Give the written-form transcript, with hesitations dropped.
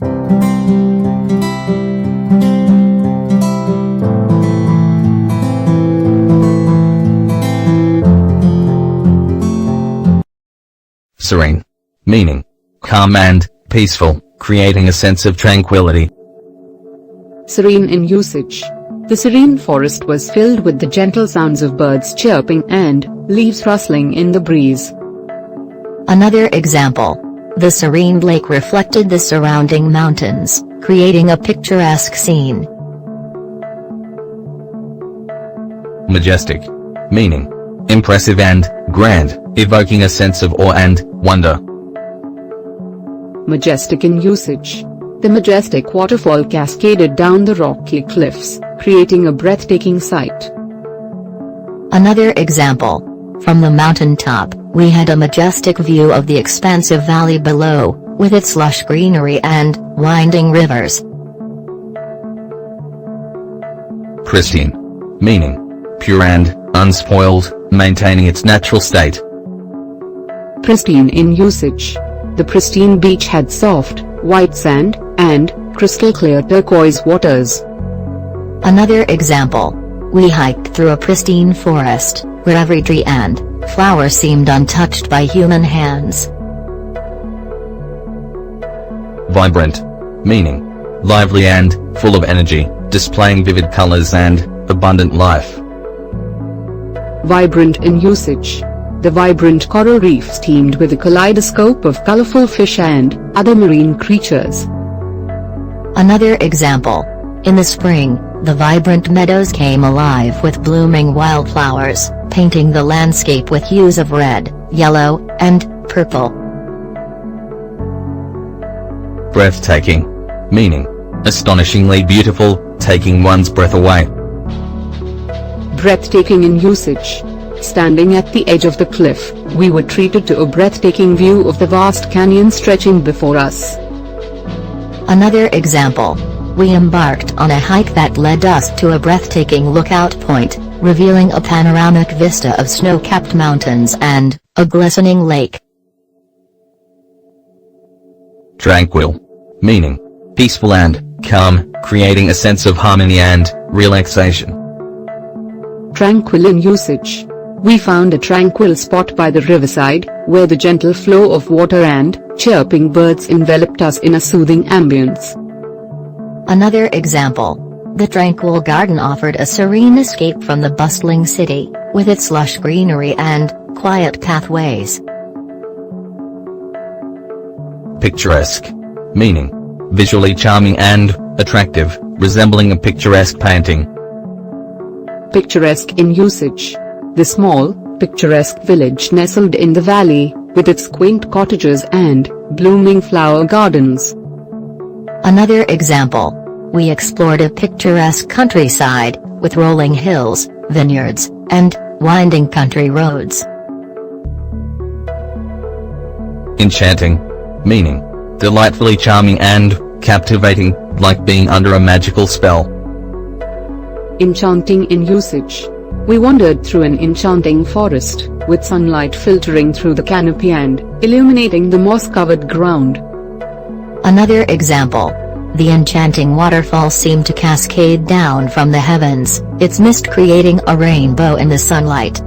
Serene. Meaning: calm and peaceful, creating a sense of tranquility. Serene in usage. The serene forest was filled with the gentle sounds of birds chirping and leaves rustling in the breeze. Another example. The serene lake reflected the surrounding mountains, creating a picturesque scene. Majestic. Meaning: impressive and grand, evoking a sense of awe and wonder. Majestic in usage. The majestic waterfall cascaded down the rocky cliffs, creating a breathtaking sight. Another example. From the mountain top, we had a majestic view of the expansive valley below, with its lush greenery and winding rivers. Pristine. Meaning: pure and unspoiled, maintaining its natural state. Pristine in usage. The pristine beach had soft, white sand, and crystal clear turquoise waters. Another example. We hiked through a pristine forest, where every tree and flower seemed untouched by human hands. Vibrant. Meaning: lively and full of energy, displaying vivid colors and abundant life. Vibrant in usage. The vibrant coral reefs teemed with a kaleidoscope of colorful fish and other marine creatures. Another example. In the spring, the vibrant meadows came alive with blooming wildflowers, painting the landscape with hues of red, yellow, and purple. Breathtaking. Meaning: astonishingly beautiful, taking one's breath away. Breathtaking in usage. Standing at the edge of the cliff, we were treated to a breathtaking view of the vast canyon stretching before us. Another example. We embarked on a hike that led us to a breathtaking lookout point, revealing a panoramic vista of snow-capped mountains and a glistening lake. Tranquil. Meaning: peaceful and calm, creating a sense of harmony and relaxation. Tranquil in usage. We found a tranquil spot by the riverside, where the gentle flow of water and chirping birds enveloped us in a soothing ambience. Another example. The tranquil garden offered a serene escape from the bustling city, with its lush greenery and quiet pathways. Picturesque. Meaning: visually charming and attractive, resembling a picturesque painting. Picturesque in usage. The small, picturesque village nestled in the valley, with its quaint cottages and blooming flower gardens. Another example. We explored a picturesque countryside, with rolling hills, vineyards, and winding country roads. Enchanting. Meaning: delightfully charming and captivating, like being under a magical spell. Enchanting in usage. We wandered through an enchanting forest, with sunlight filtering through the canopy and illuminating the moss-covered ground. Another example. The enchanting waterfall seemed to cascade down from the heavens, its mist creating a rainbow in the sunlight.